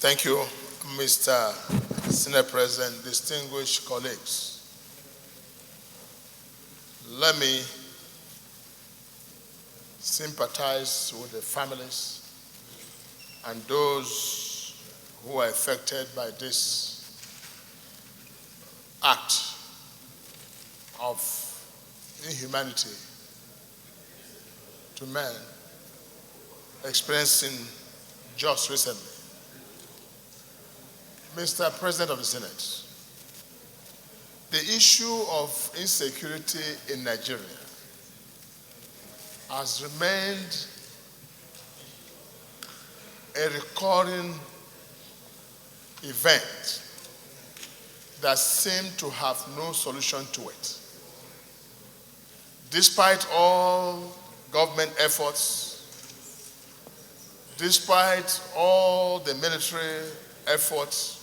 Thank you, Mr. Senate President, distinguished colleagues. Let me sympathize with the families and those who are affected by this act of inhumanity to men experiencing just recently. Mr. President of the Senate, the issue of insecurity in Nigeria has remained a recurring event that seemed to have no solution to it. Despite all government efforts, despite all the military efforts,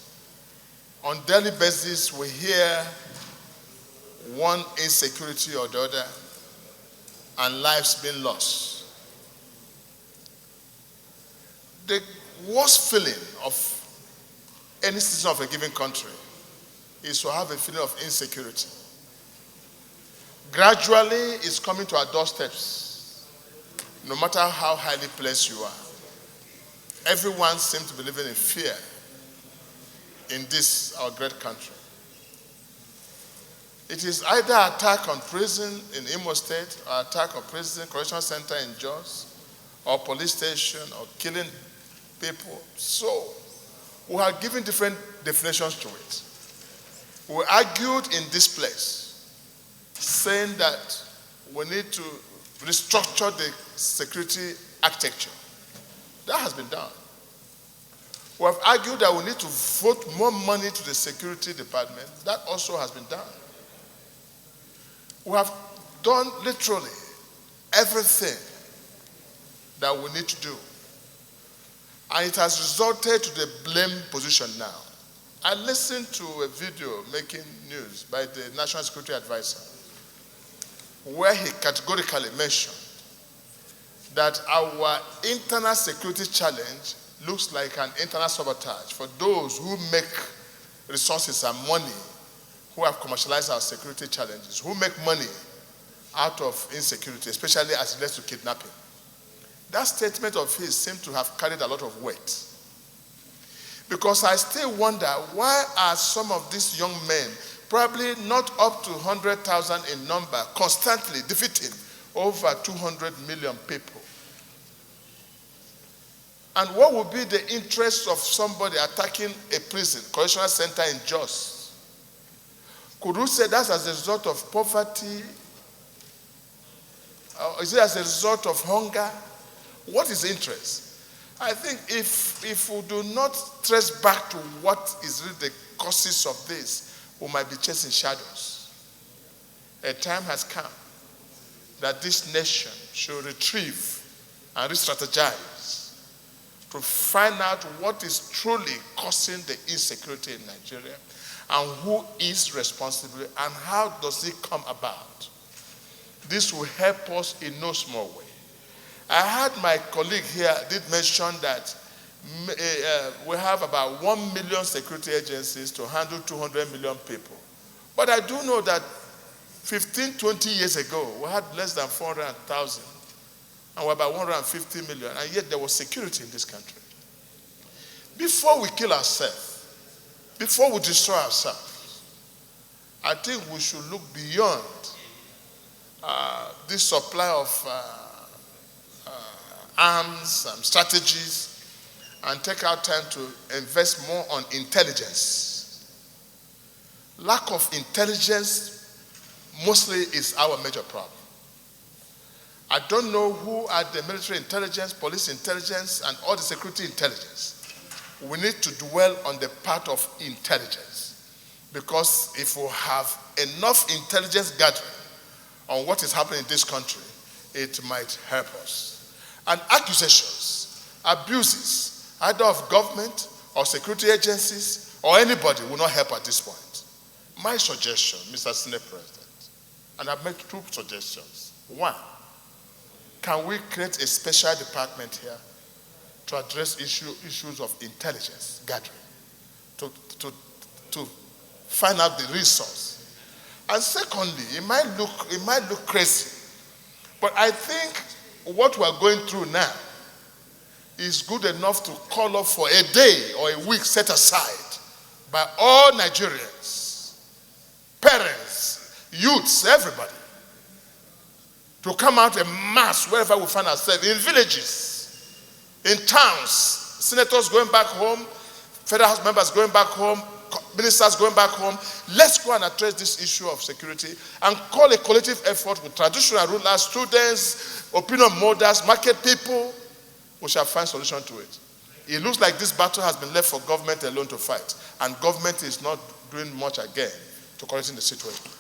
on a daily basis we hear one insecurity or the other and lives being lost. The worst feeling of any citizen of a given country is to have a feeling of insecurity. Gradually, it's coming to our doorsteps, no matter how highly placed you are. Everyone seems to be living in fear in this, our great country. It is either attack on prison in Imo State, or attack on prison, correctional center in Jos, or police station, or killing people. So, we are given different definitions to it. We argued in this place, saying that we need to restructure the security architecture. That has been done. We have argued that we need to vote more money to the security department. That also has been done. We have done literally everything that we need to do. And it has resulted to the blame position now. I listened to a video making news by the National Security Advisor, where he categorically mentioned that our internal security challenge looks like an internal sabotage for those who make resources and money, who have commercialized our security challenges, who make money out of insecurity, especially as it relates to kidnapping. That statement of his seemed to have carried a lot of weight. Because I still wonder, why are some of these young men, probably not up to 100,000 in number, constantly defeating over 200 million people? And what would be the interest of somebody attacking a prison, correctional center in Jos? Could we say that's as a result of poverty? Or is it as a result of hunger? What is the interest? I think if we do not trace back to what is really the causes of this, we might be chasing shadows. A time has come that this nation should retrieve and re-strategize to find out what is truly causing the insecurity in Nigeria and who is responsible and how does it come about. This will help us in no small way. I heard my colleague here did mention that we have about 1 million security agencies to handle 200 million people. But I do know that 15, 20 years ago, we had less than 400,000. And we're about 150 million. And yet there was security in this country. Before we kill ourselves, before we destroy ourselves, I think we should look beyond this supply of arms and strategies and take our time to invest more on intelligence. Lack of intelligence mostly is our major problem. I don't know who are the military intelligence, police intelligence, and all the security intelligence. We need to dwell on the part of intelligence, because if we have enough intelligence gathering on what is happening in this country, it might help us. And accusations, abuses, either of government or security agencies or anybody will not help at this point. My suggestion, Mr. Senate President, and I've made 2 suggestions. One, can we create a special department here to address issues of intelligence gathering, to find out the resource. And secondly, it might look crazy, but I think what we are going through now is good enough to call up for a day or a week set aside by all Nigerians, parents, youths, everybody, to come out en mass wherever we find ourselves, in villages, in towns, senators going back home, federal house members going back home, ministers going back home. Let's go and address this issue of security and call a collective effort with traditional rulers, students, opinion molders, market people. We shall find solution to it. It looks like this battle has been left for government alone to fight, and government is not doing much again to correct the situation.